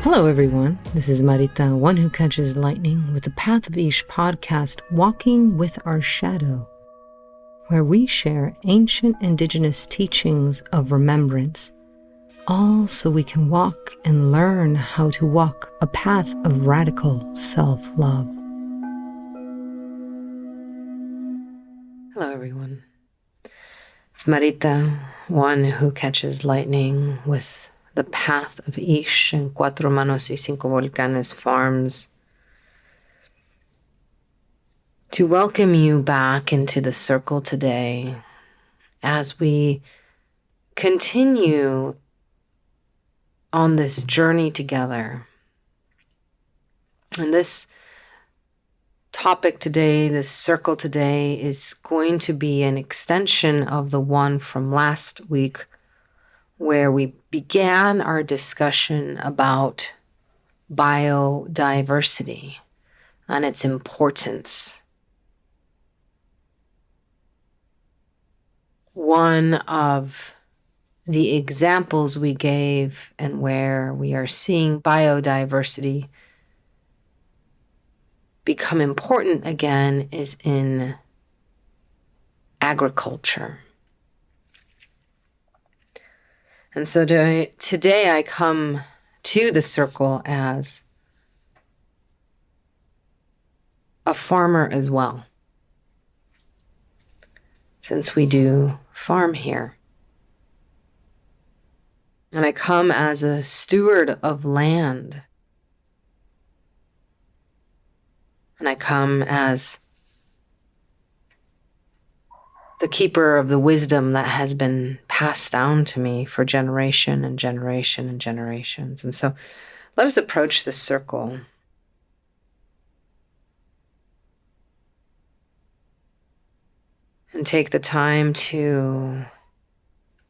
Hello, everyone. This is Marita, one who catches lightning, with the Path of Ish podcast, Walking with Our Shadow, where we share ancient indigenous teachings of remembrance, all so we can walk and learn how to walk a path of radical self-love. Hello, everyone. It's Marita, one who catches lightning, with the Path of Ish and Cuatro Manos y Cinco Volcanes farms, to welcome you back into the circle today as we continue on this journey together. And this topic today, this circle today, is going to be an extension of the one from last week, where we began our discussion about biodiversity and its importance. One of the examples we gave and where we are seeing biodiversity become important again is in agriculture. And so today I come to the circle as a farmer as well, since we do farm here. And I come as a steward of land. And I come as the keeper of the wisdom that has been passed down to me for generation and generation and generations. And so let us approach this circle and take the time to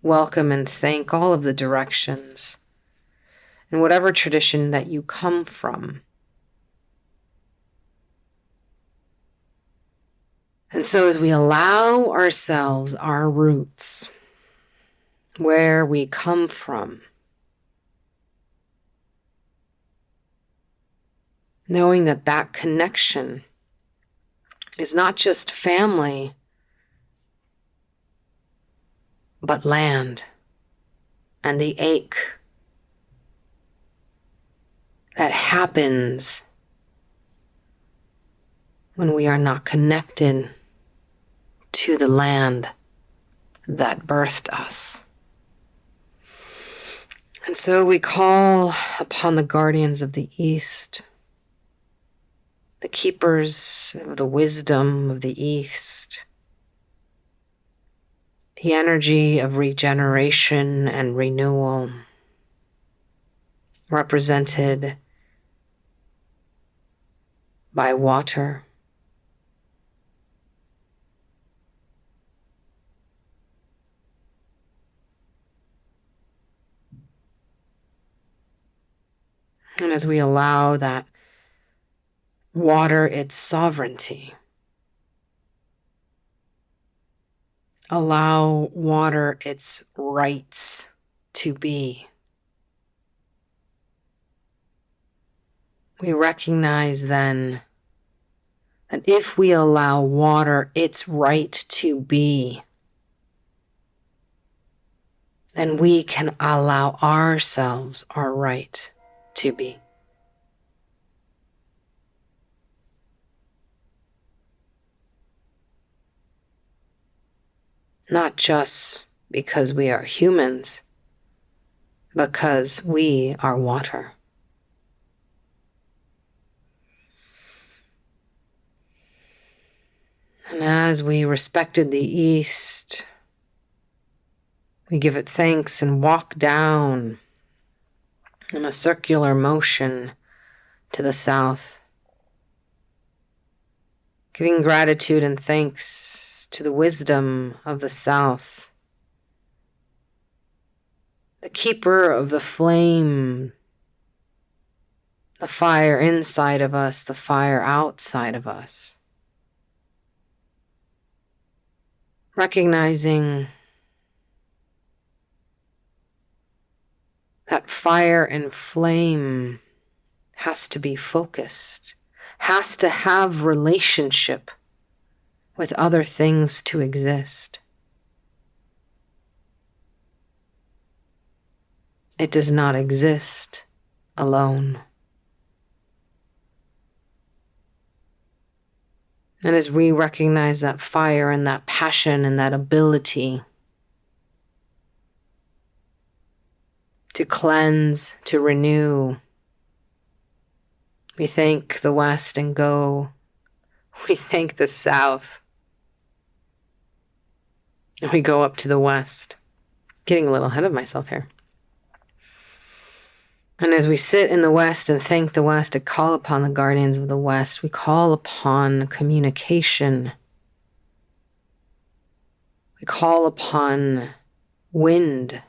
welcome and thank all of the directions in whatever tradition that you come from. And so as we allow ourselves our roots, where we come from, knowing that that connection is not just family, but land and the ache that happens when we are not connected to the land that birthed us. And so we call upon the guardians of the East, the keepers of the wisdom of the East, the energy of regeneration and renewal, represented by water, and as we allow that water its sovereignty, allow water its rights to be, we recognize then that if we allow water its right to be, then we can allow ourselves our right to be. Not just because we are humans, because we are water. And as we respected the East, we give it thanks and walk down in a circular motion to the south, giving gratitude and thanks to the wisdom of the south, the keeper of the flame, the fire inside of us, the fire outside of us. Recognizing that fire and flame has to be focused, has to have relationship with other things to exist. It does not exist alone. And as we recognize that fire and that passion and that ability to cleanse, to renew, we thank the West and go. We thank the South. And we go up to the West. Getting a little ahead of myself here. And as we sit in the West and thank the West and call upon the guardians of the West, we call upon communication. We call upon wind,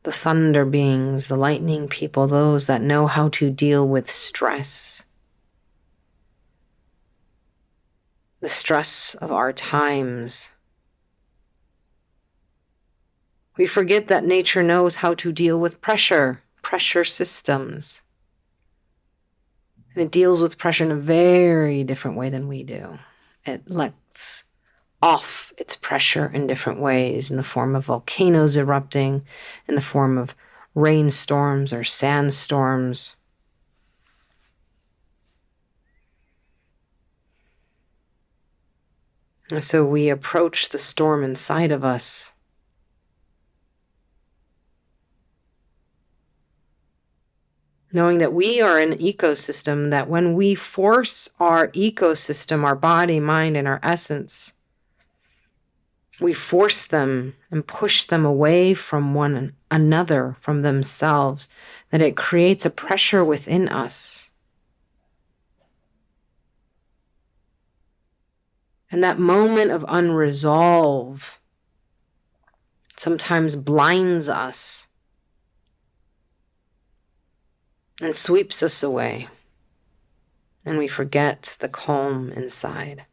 the thunder beings, the lightning people, those that know how to deal with stress. The stress of our times. We forget that nature knows how to deal with pressure systems. And it deals with pressure in a very different way than we do. It lets off its pressure in different ways, in the form of volcanoes erupting, in the form of rainstorms or sandstorms. And so we approach the storm inside of us knowing that we are an ecosystem, that when we force our ecosystem, our body, mind, and our essence, we force them and push them away from one another, from themselves, that it creates a pressure within us. And that moment of unresolve sometimes blinds us and sweeps us away, and we forget the calm inside.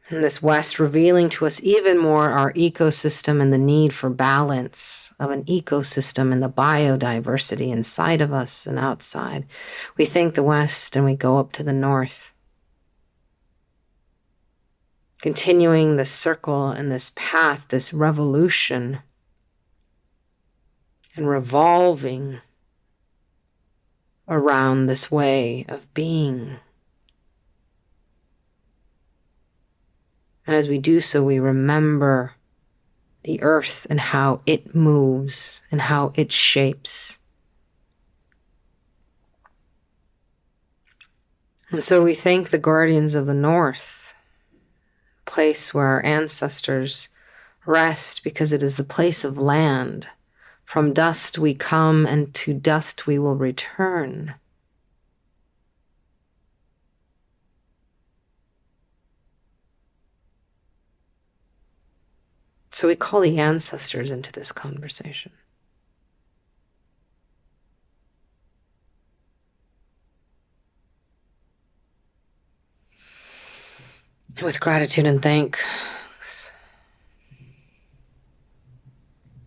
And this West revealing to us even more our ecosystem and the need for balance of an ecosystem and the biodiversity inside of us and outside. We thank the West and we go up to the North, continuing this circle and this path, this revolution, and revolving around this way of being. And as we do so, we remember the earth and how it moves and how it shapes. And so we thank the guardians of the North, place where our ancestors rest, because it is the place of land. From dust we come, and to dust we will return. So we call the ancestors into this conversation. With gratitude and thanks,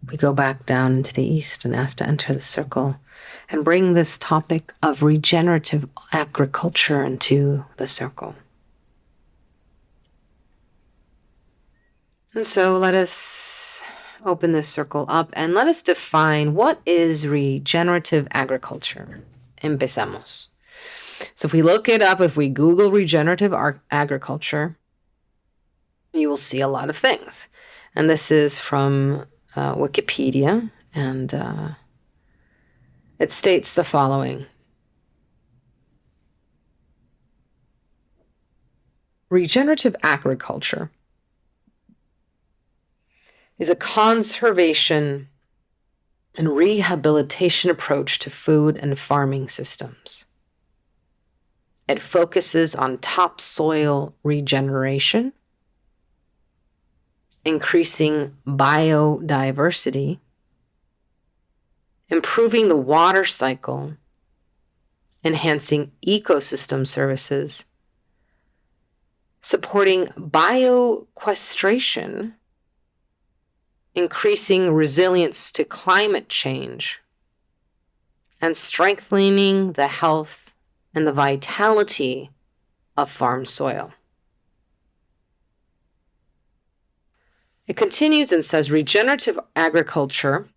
we go back down into the east and ask to enter the circle and bring this topic of regenerative agriculture into the circle. And so let us open this circle up and let us define what is regenerative agriculture. Empezamos. So if we look it up, if we Google regenerative agriculture, you will see a lot of things. And this is from Wikipedia, and it states the following. Regenerative agriculture is a conservation and rehabilitation approach to food and farming systems. It focuses on topsoil regeneration, increasing biodiversity, improving the water cycle, enhancing ecosystem services, supporting biosequestration, increasing resilience to climate change, and strengthening the health and the vitality of farm soil. It continues and says, regenerative agriculture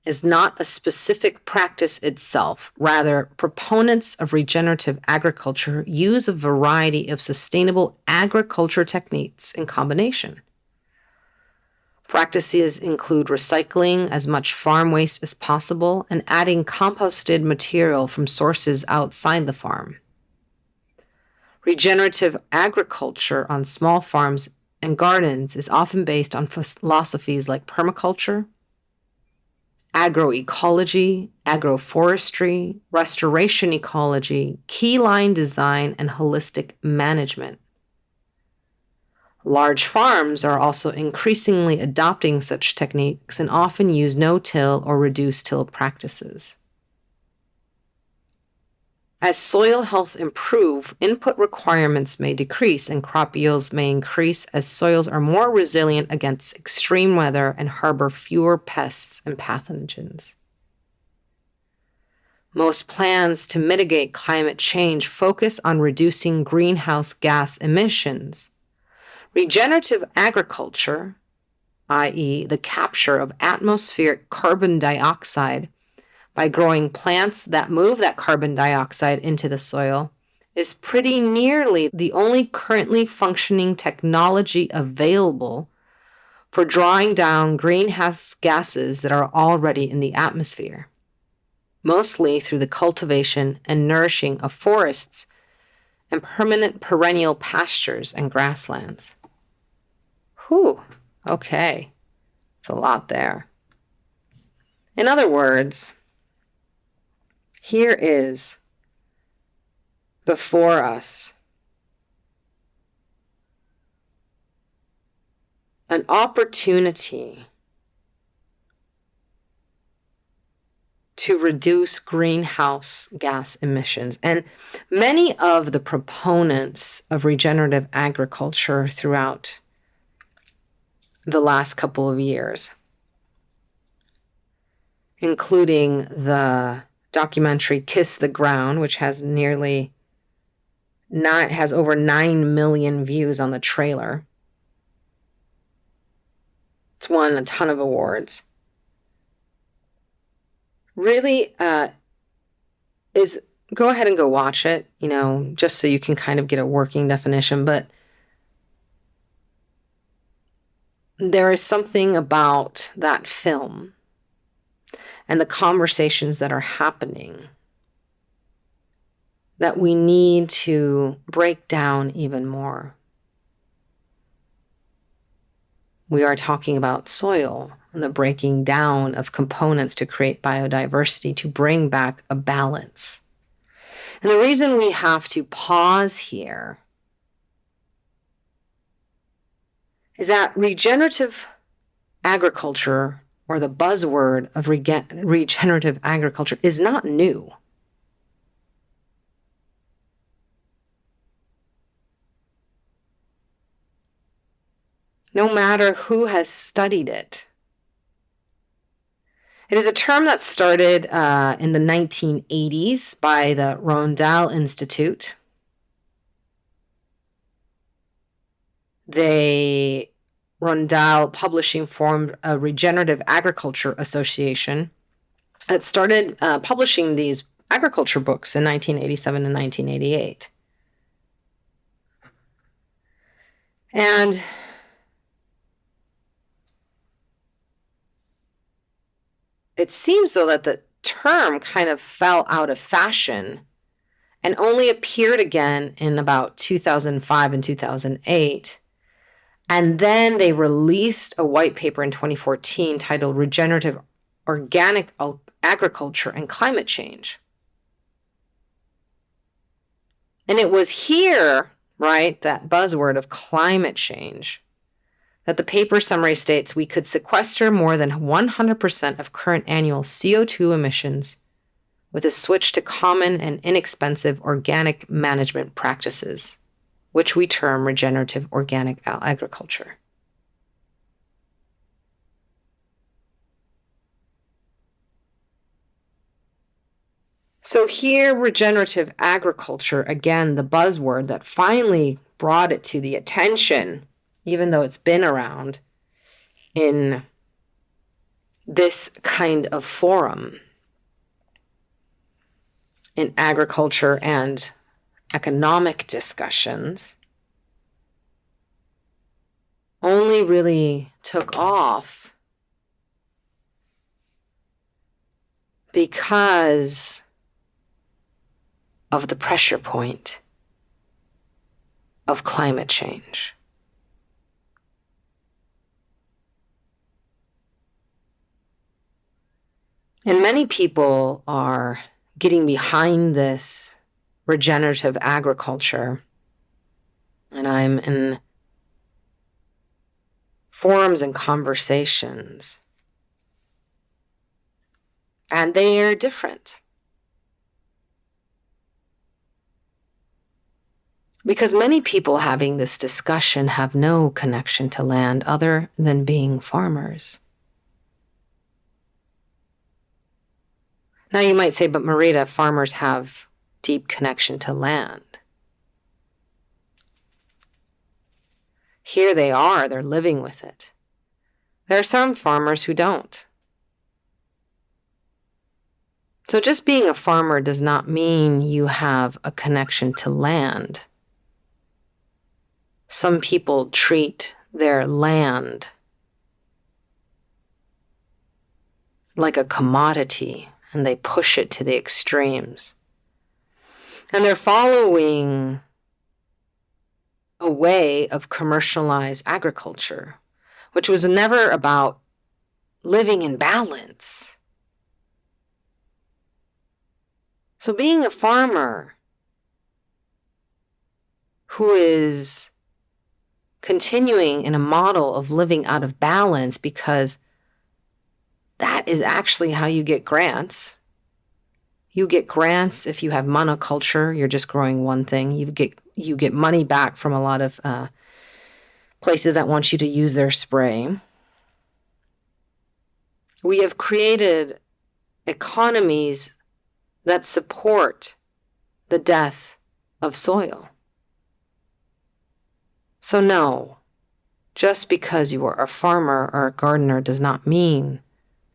is not a specific practice itself. Rather, proponents of regenerative agriculture use a variety of sustainable agriculture techniques in combination. Practices include recycling as much farm waste as possible and adding composted material from sources outside the farm. Regenerative agriculture on small farms and gardens is often based on philosophies like permaculture, agroecology, agroforestry, restoration ecology, keyline design, and holistic management. Large farms are also increasingly adopting such techniques and often use no-till or reduced-till practices. As soil health improves, input requirements may decrease and crop yields may increase as soils are more resilient against extreme weather and harbor fewer pests and pathogens. Most plans to mitigate climate change focus on reducing greenhouse gas emissions. Regenerative agriculture, i.e., the capture of atmospheric carbon dioxide by growing plants that move that carbon dioxide into the soil, is pretty nearly the only currently functioning technology available for drawing down greenhouse gases that are already in the atmosphere, mostly through the cultivation and nourishing of forests and permanent perennial pastures and grasslands. Whew, okay, it's a lot there. In other words, here is before us an opportunity to reduce greenhouse gas emissions. And many of the proponents of regenerative agriculture throughout the last couple of years, including the documentary Kiss the Ground, which has over 9 million views on the trailer. It's won a ton of awards. Really go ahead and go watch it, just so you can kind of get a working definition. But there is something about that film and the conversations that are happening that we need to break down even more. We are talking about soil and the breaking down of components to create biodiversity, to bring back a balance. And the reason we have to pause here is that regenerative agriculture, or the buzzword of regenerative agriculture, is not new. No matter who has studied it. It is a term that started in the 1980s by the Rondell Institute. Rondell Publishing formed a Regenerative Agriculture Association that started publishing these agriculture books in 1987 and 1988. And it seems, though, that the term kind of fell out of fashion and only appeared again in about 2005 and 2008. And then they released a white paper in 2014 titled Regenerative Organic Agriculture and Climate Change. And it was here, right, that buzzword of climate change, that the paper summary states we could sequester more than 100% of current annual CO2 emissions with a switch to common and inexpensive organic management practices, which we term regenerative organic agriculture. So here, regenerative agriculture, again, the buzzword that finally brought it to the attention, even though it's been around in this kind of forum in agriculture and economic discussions, only really took off because of the pressure point of climate change. And many people are getting behind this regenerative agriculture. And I'm in forums and conversations. And they are different. Because many people having this discussion have no connection to land other than being farmers. Now you might say, but Marita, farmers have deep connection to land. Here they are, they're living with it. There are some farmers who don't. So just being a farmer does not mean you have a connection to land. Some people treat their land like a commodity, and they push it to the extremes. And they're following a way of commercialized agriculture, which was never about living in balance. So being a farmer who is continuing in a model of living out of balance, because that is actually how you get grants. You get grants if you have monoculture, you're just growing one thing. You get money back from a lot of places that want you to use their spray. We have created economies that support the death of soil. So no, just because you are a farmer or a gardener does not mean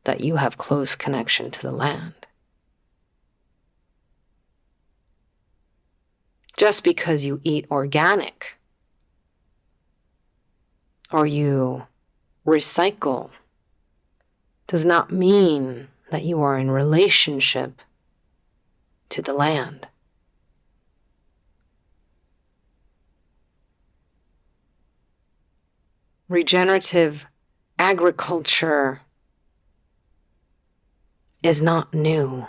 that you have close connection to the land. Just because you eat organic or you recycle does not mean that you are in relationship to the land. Regenerative agriculture is not new.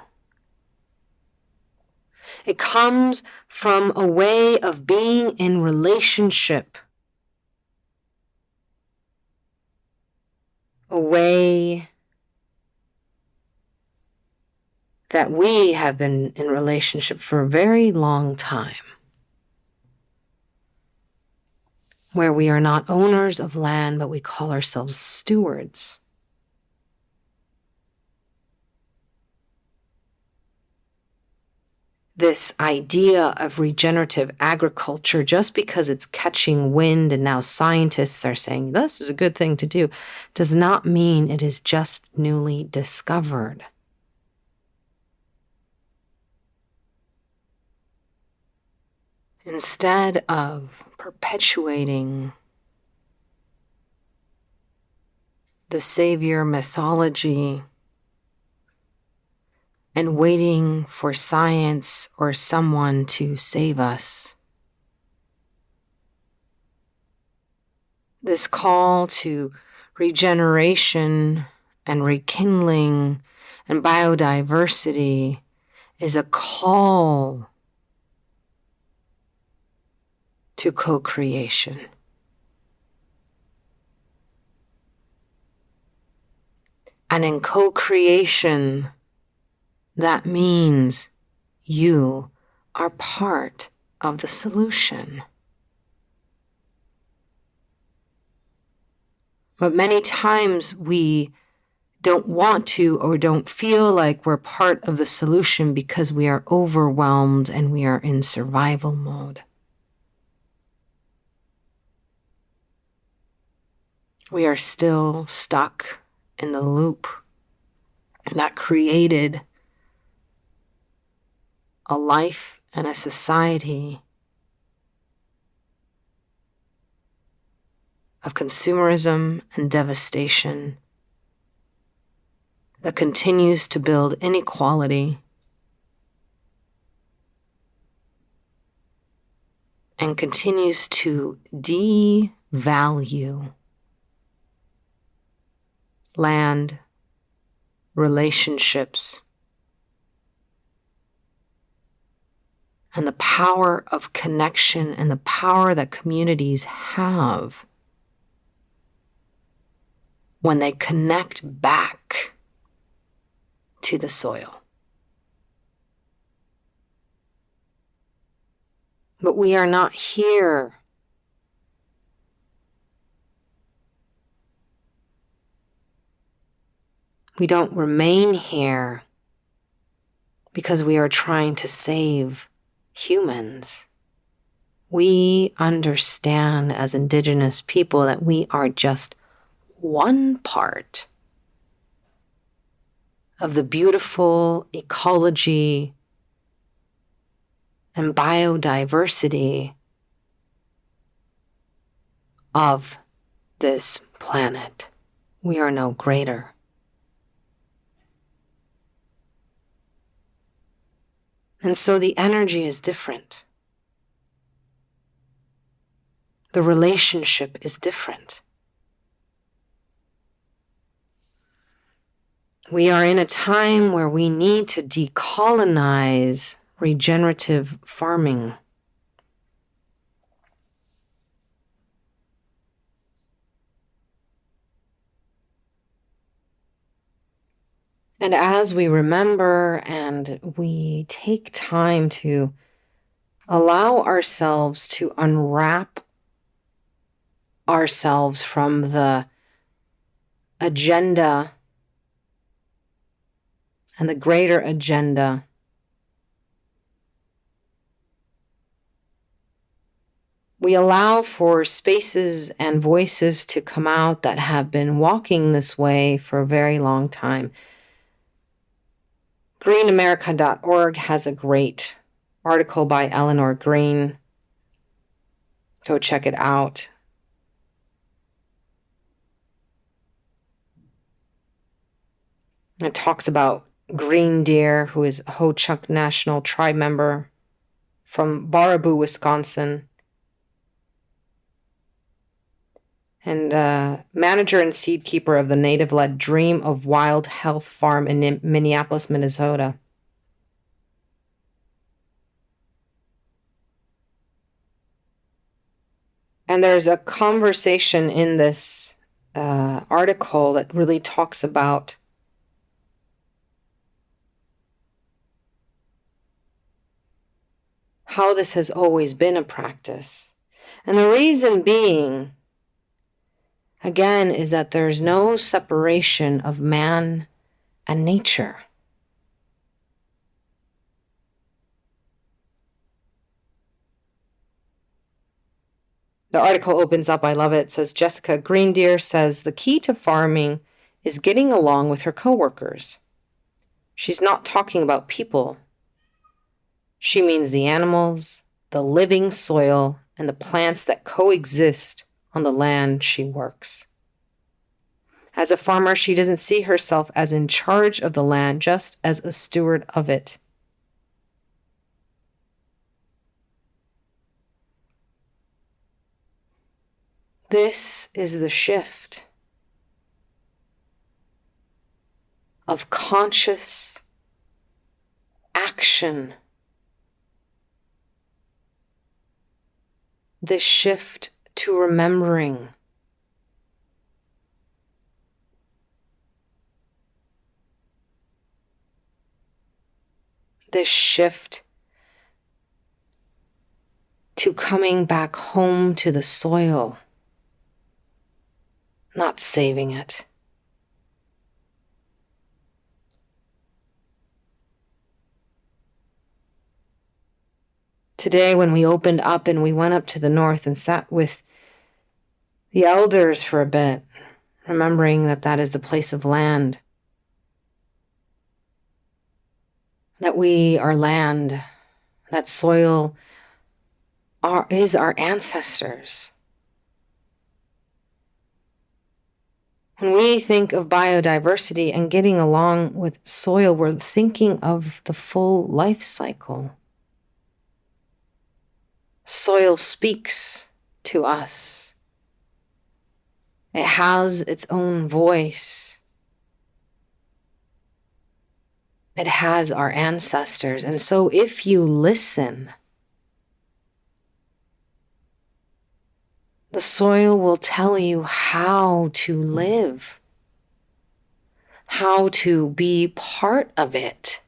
It comes from a way of being in relationship, a way that we have been in relationship for a very long time, where we are not owners of land, but we call ourselves stewards. This idea of regenerative agriculture, just because it's catching wind and now scientists are saying this is a good thing to do, does not mean it is just newly discovered. Instead of perpetuating the savior mythology and waiting for science or someone to save us, this call to regeneration and rekindling and biodiversity is a call to co-creation. And in co-creation, that means you are part of the solution. But many times we don't want to or don't feel like we're part of the solution because we are overwhelmed and we are in survival mode. We are still stuck in the loop that created a life and a society of consumerism and devastation that continues to build inequality and continues to devalue land, relationships, and the power of connection and the power that communities have when they connect back to the soil. But we are not here we don't remain here because we are trying to save humans. We understand as Indigenous people that we are just one part of the beautiful ecology and biodiversity of this planet. We are no greater. And so the energy is different. The relationship is different. We are in a time where we need to decolonize regenerative farming. And as we remember and we take time to allow ourselves to unwrap ourselves from the agenda and the greater agenda, we allow for spaces and voices to come out that have been walking this way for a very long time. greenamerica.org has a great article by Eleanor Green. Go check it out. It talks about Green Deer, who is a Ho-Chunk National Tribe member from Baraboo, Wisconsin, and manager and seed keeper of the native-led Dream of Wild Health Farm in Minneapolis, Minnesota. And there's a conversation in this article that really talks about how this has always been a practice. And the reason being, again, is that there's no separation of man and nature. The article opens up, I love it. It says, Jessica Green Deer says the key to farming is getting along with her coworkers. She's not talking about people. She means the animals, the living soil, and the plants that coexist on the land she works. As a farmer, she doesn't see herself as in charge of the land, just as a steward of it. This is the shift of conscious action. This shift to remembering. This shift to coming back home to the soil, not saving it. Today, when we opened up and we went up to the north and sat with the elders for a bit, remembering that that is the place of land, that we are land, that soil is our ancestors. When we think of biodiversity and getting along with soil, we're thinking of the full life cycle. Soil speaks to us. It has its own voice. It has our ancestors. And so if you listen, the soil will tell you how to live, how to be part of it.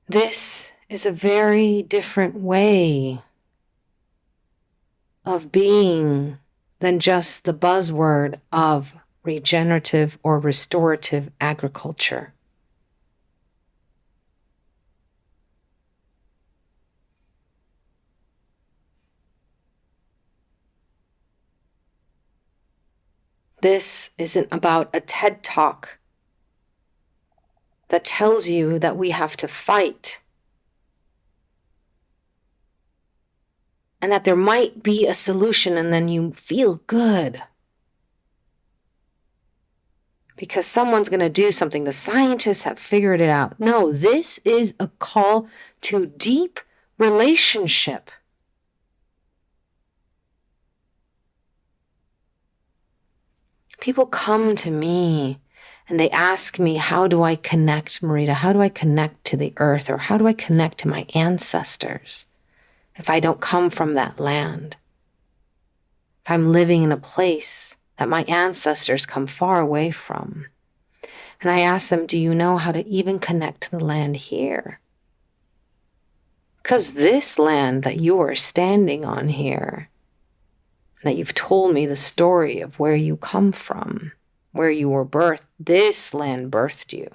This is a very different way of being than just the buzzword of regenerative or restorative agriculture. This isn't about a TED Talk that tells you that we have to fight and that there might be a solution and then you feel good because someone's going to do something. The scientists have figured it out. No, this is a call to deep relationship. People come to me and they ask me, how do I connect, Marita? How do I connect to the earth? Or how do I connect to my ancestors if I don't come from that land? If I'm living in a place that my ancestors come far away from. And I ask them, do you know how to even connect to the land here? Because this land that you are standing on here, that you've told me the story of where you come from, where you were birthed, this land birthed you.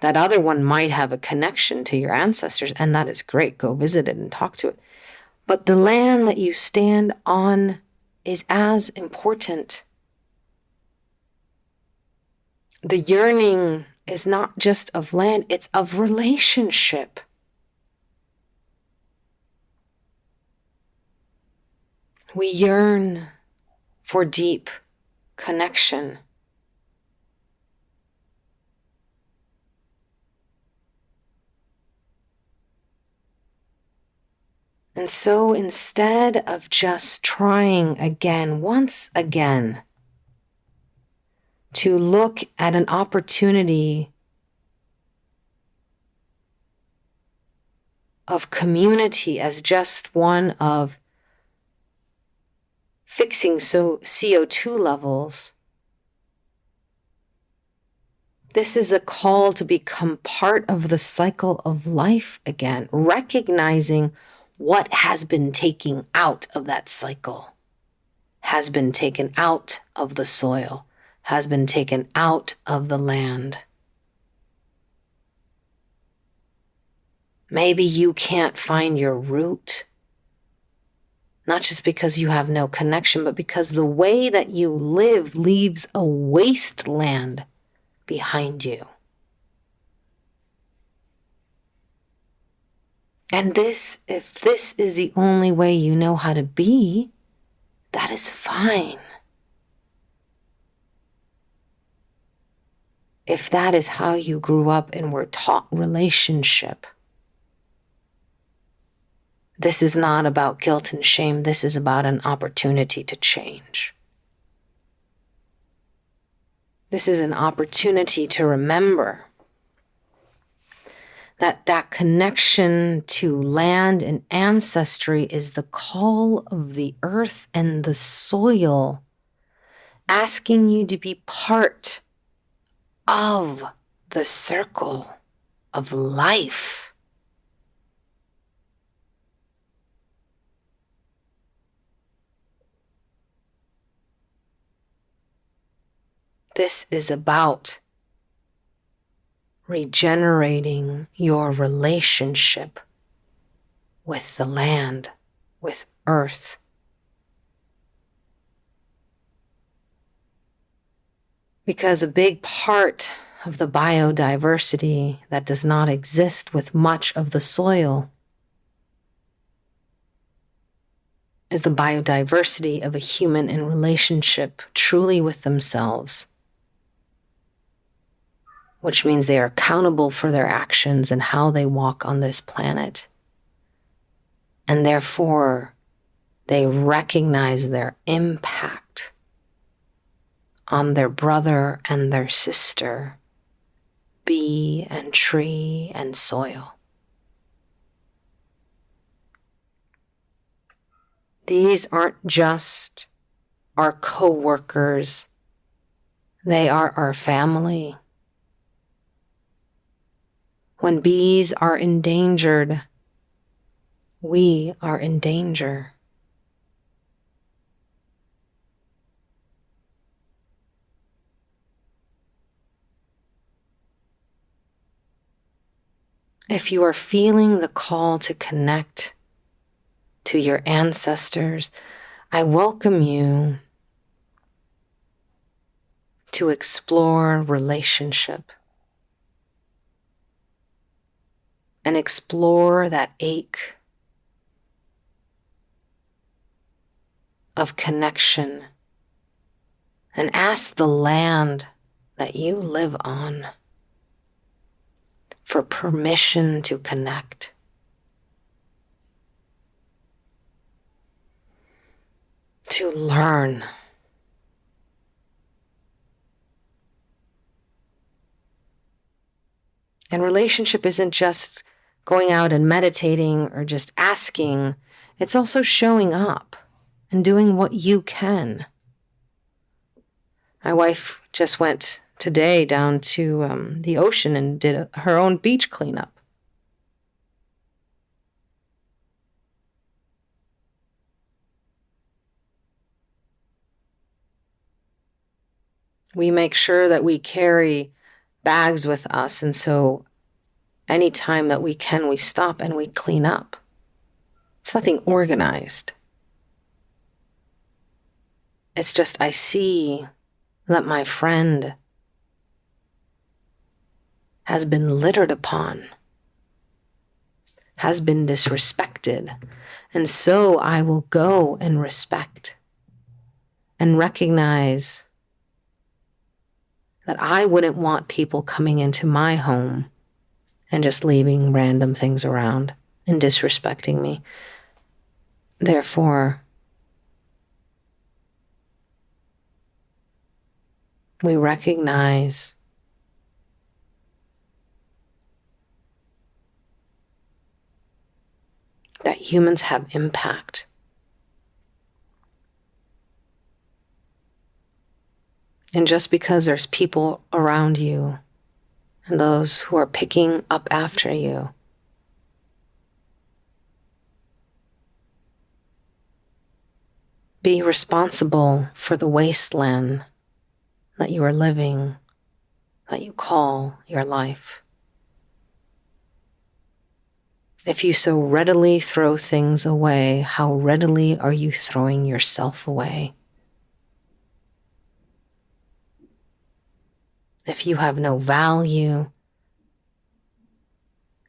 That other one might have a connection to your ancestors, and that is great. Go visit it and talk to it. But the land that you stand on is as important. The yearning is not just of land, it's of relationship. We yearn for deep connection. And so instead of just trying again, once again, to look at an opportunity of community as just one of fixing CO2 levels, this is a call to become part of the cycle of life again, recognizing what has been taken out of that cycle, has been taken out of the soil, has been taken out of the land. Maybe you can't find your root, not just because you have no connection, but because the way that you live leaves a wasteland behind you. And if this is the only way you know how to be, that is fine. If that is how you grew up and were taught relationship, this is not about guilt and shame. This is about an opportunity to change. This is an opportunity to remember that connection to land and ancestry is the call of the earth and the soil, asking you to be part of the circle of life. This is about regenerating your relationship with the land, with Earth. Because a big part of the biodiversity that does not exist with much of the soil is the biodiversity of a human in relationship truly with themselves, which means they are accountable for their actions and how they walk on this planet. And therefore, they recognize their impact on their brother and their sister, bee and tree and soil. These aren't just our co-workers, they are our family. When bees are endangered, we are in danger. If you are feeling the call to connect to your ancestors, I welcome you to explore relationship and explore that ache of connection, and ask the land that you live on for permission to connect. To learn. And relationship isn't just going out and meditating or just asking, it's also showing up and doing what you can. My wife just went today down to the ocean and did her own beach cleanup. We make sure that we carry bags with us, and so anytime that we can, we stop and we clean up. It's nothing organized. It's just I see that my friend has been littered upon, has been disrespected, and so I will go and respect and recognize that I wouldn't want people coming into my home and just leaving random things around and disrespecting me. Therefore, we recognize that humans have impact. And just because there's people around you and those who are picking up after you, be responsible for the wasteland that you are living, that you call your life. If you so readily throw things away, how readily are you throwing yourself away? If you have no value,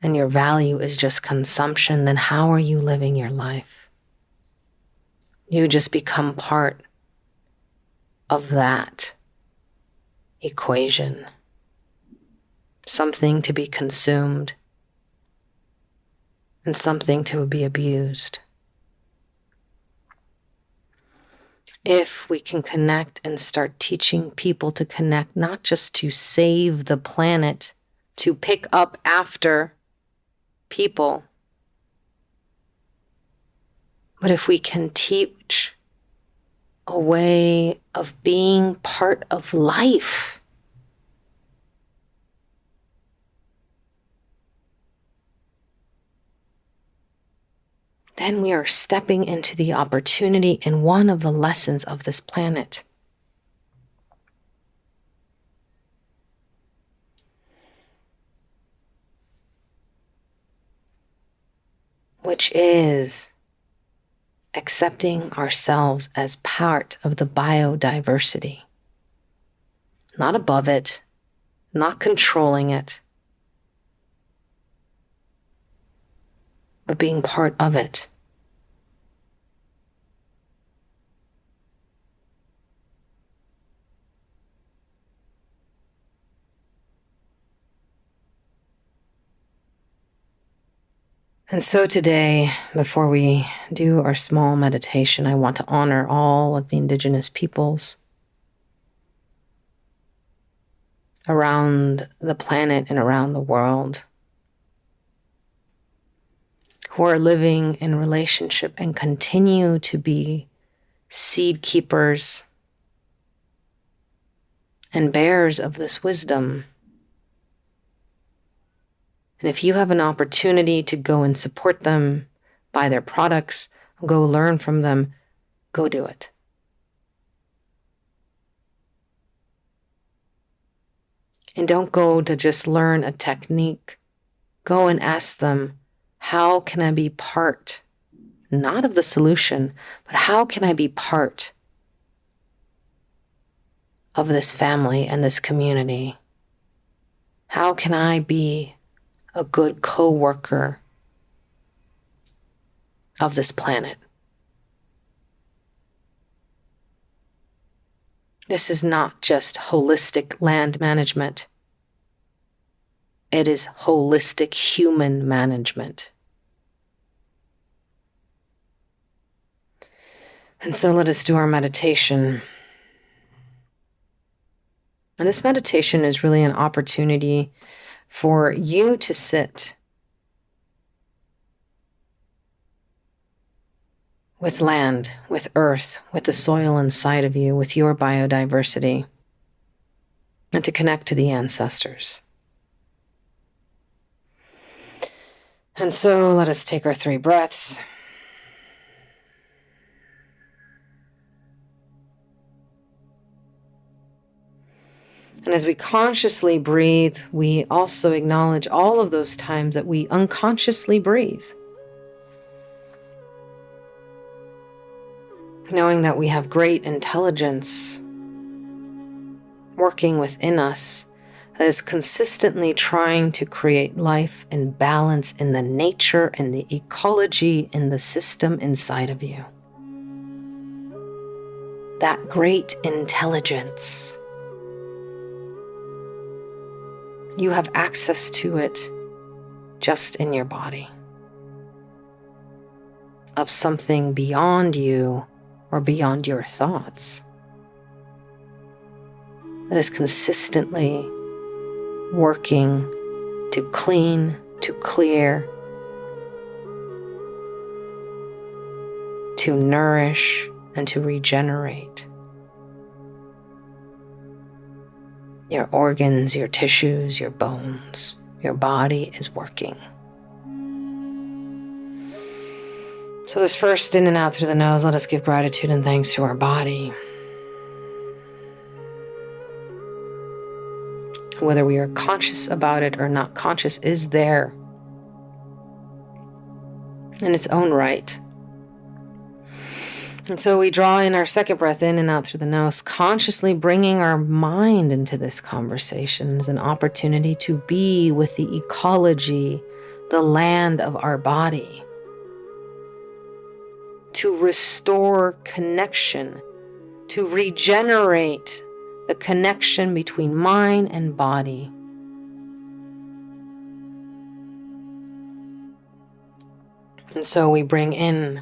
and your value is just consumption, then how are you living your life? You just become part of that equation. Something to be consumed and something to be abused. If we can connect and start teaching people to connect, not just to save the planet, to pick up after people, but if we can teach a way of being part of life, then we are stepping into the opportunity in one of the lessons of this planet. which is accepting ourselves as part of the biodiversity, not above it, not controlling it, but being part of it. And so today, before we do our small meditation, I want to honor all of the indigenous peoples around the planet and around the world who are living in relationship and continue to be seed keepers and bearers of this wisdom. And if you have an opportunity to go and support them, buy their products, go learn from them, go do it. And don't go to just learn a technique. Go and ask them, how can I be part, not of the solution, but how can I be part of this family and this community? How can I be a good co-worker of this planet? This is not just holistic land management. It is holistic human management. And so let us do our meditation. And this meditation is really an opportunity for you to sit with land, with earth, with the soil inside of you, with your biodiversity, and to connect to the ancestors. And so let us take our 3 breaths. And as we consciously breathe, we also acknowledge all of those times that we unconsciously breathe. Knowing that we have great intelligence working within us that is consistently trying to create life and balance in the nature and the ecology in the system inside of you. That great intelligence. You have access to it just in your body, of something beyond you or beyond your thoughts that is consistently working to clean, to clear, to nourish, and to regenerate your organs, your tissues, your bones. Your body is working. So this first in and out through the nose, let us give gratitude and thanks to our body. Whether we are conscious about it or not conscious, is there in its own right. And so we draw in our second breath in and out through the nose, consciously bringing our mind into this conversation as an opportunity to be with the ecology, the land of our body, to restore connection, to regenerate the connection between mind and body. And so we bring in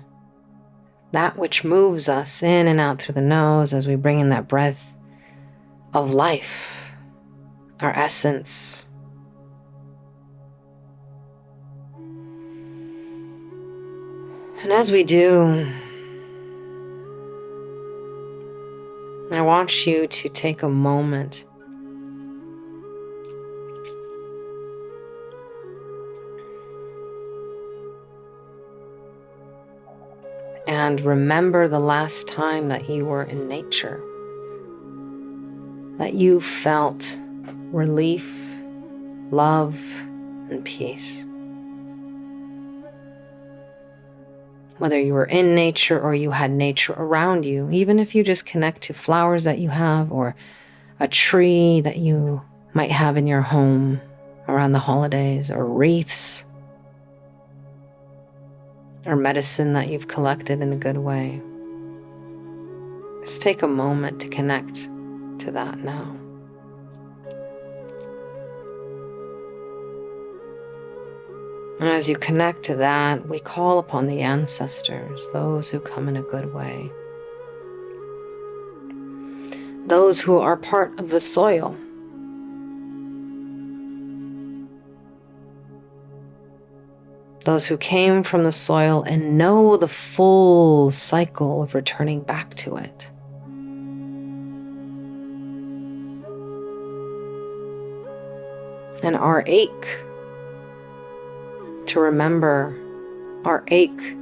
that which moves us in and out through the nose as we bring in that breath of life, our essence. And as we do, I want you to take a moment and remember the last time that you were in nature, that you felt relief, love, and peace. whether you were in nature or you had nature around you, even if you just connect to flowers that you have or a tree that you might have in your home around the holidays, or wreaths, or medicine that you've collected in a good way. Just take a moment to connect to that now. And as you connect to that, we call upon the ancestors, those who come in a good way, those who are part of the soil, those who came from the soil and know the full cycle of returning back to it. And our ache to remember, our ache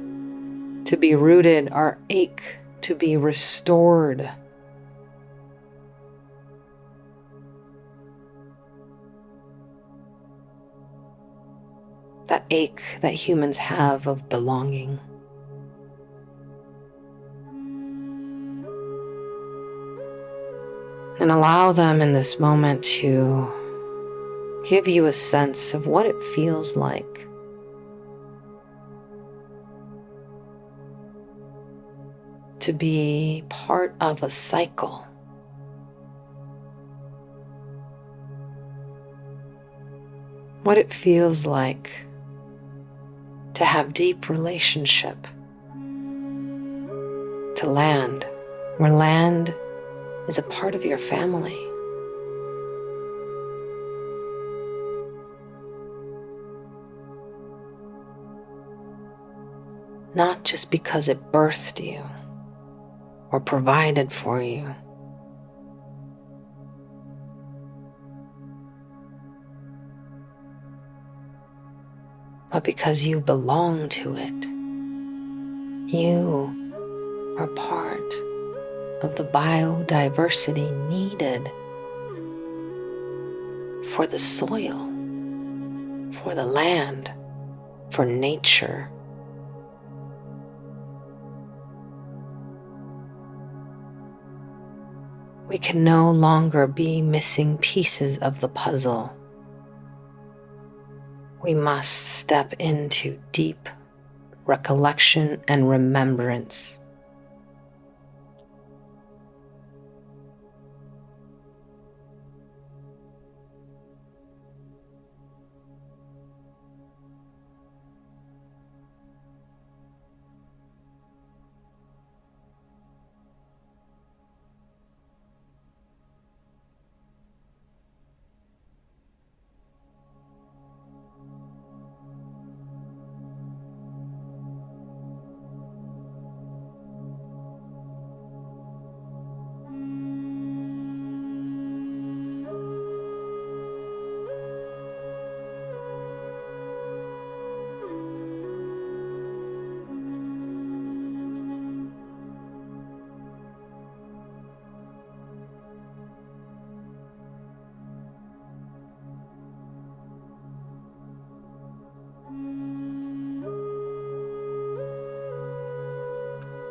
to be rooted, our ache to be restored. That ache that humans have of belonging. And allow them in this moment to give you a sense of what it feels like to be part of a cycle. What it feels like to have deep relationship to land, where land is a part of your family. Not just because it birthed you or provided for you, but because you belong to it. You are part of the biodiversity needed for the soil, for the land, for nature. We can no longer be missing pieces of the puzzle. We must step into deep recollection and remembrance.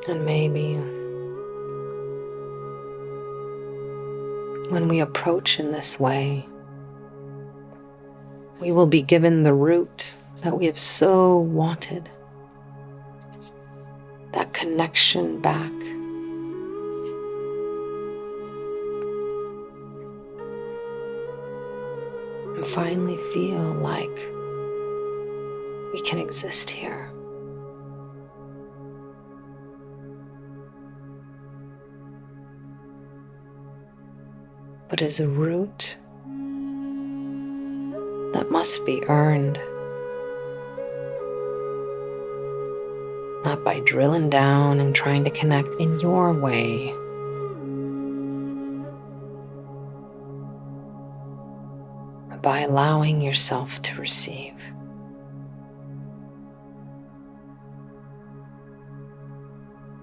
And maybe when we approach in this way, we will be given the root that we have so wanted, that connection back. And finally feel like we can exist here. But as a root that must be earned, not by drilling down and trying to connect in your way, but by allowing yourself to receive.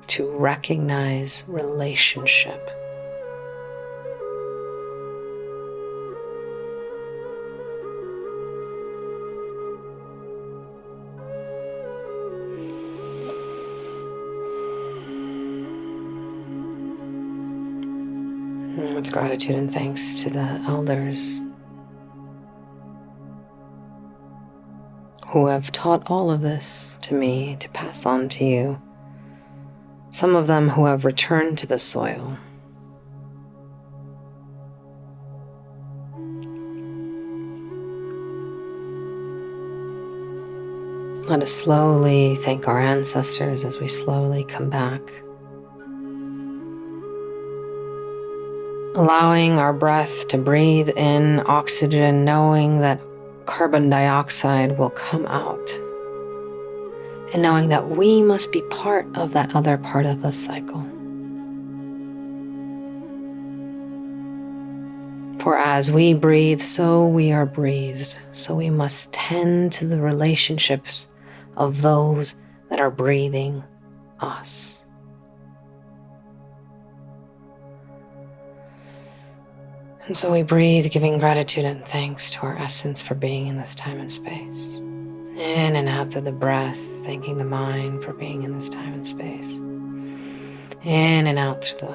To recognize relationship. With gratitude and thanks to the elders who have taught all of this to me to pass on to you. Some of them who have returned to the soil. Let us slowly thank our ancestors as we slowly come back. Allowing our breath to breathe in oxygen, knowing that carbon dioxide will come out. And knowing that we must be part of that other part of the cycle. For as we breathe, so we are breathed. So we must tend to the relationships of those that are breathing us. And so we breathe, giving gratitude and thanks to our essence for being in this time and space. In and out through the breath, thanking the mind for being in this time and space. In and out through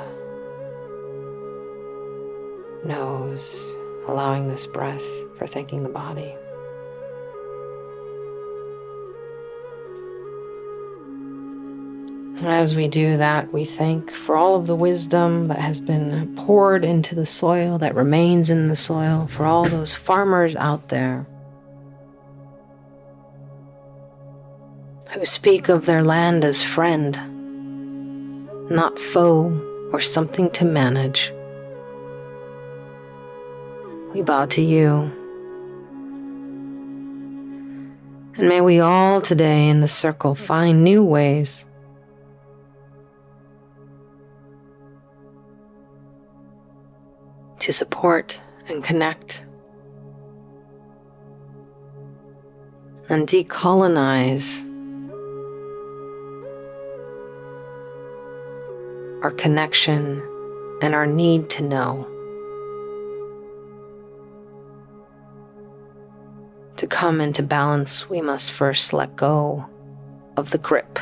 the nose, allowing this breath for thanking the body. As we do that, we thank for all of the wisdom that has been poured into the soil, that remains in the soil, for all those farmers out there who speak of their land as friend, not foe or something to manage. We bow to you. And may we all today in the circle find new ways to support and connect and decolonize our connection and our need to know. To come into balance, we must first let go of the grip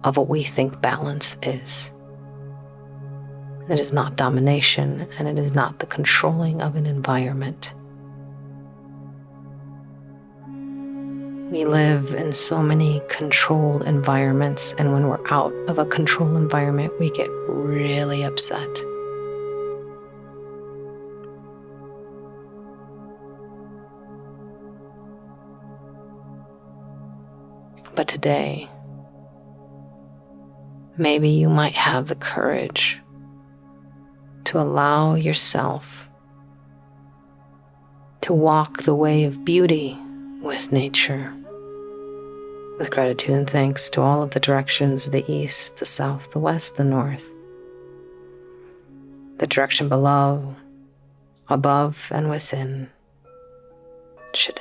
of what we think balance is. It is not domination, and it is not the controlling of an environment. We live in so many controlled environments, and when we're out of a controlled environment, we get really upset. But today, maybe you might have the courage to allow yourself to walk the way of beauty with nature, with gratitude and thanks to all of the directions, the east, the south, the west, the north, the direction below, above, and within. Shade.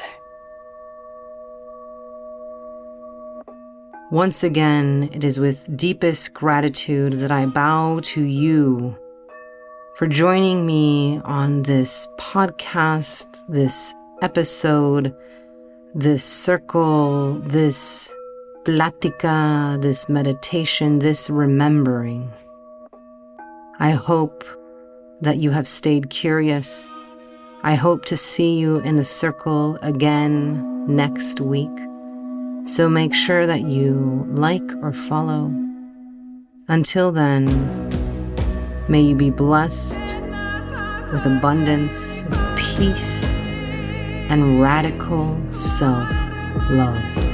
Once again, it is with deepest gratitude that I bow to you for joining me on this podcast, this episode, this circle, this plática, this meditation, this remembering. I hope that you have stayed curious. I hope to see you in the circle again next week. So make sure that you like or follow. Until then, may you be blessed with abundance of peace and radical self-love.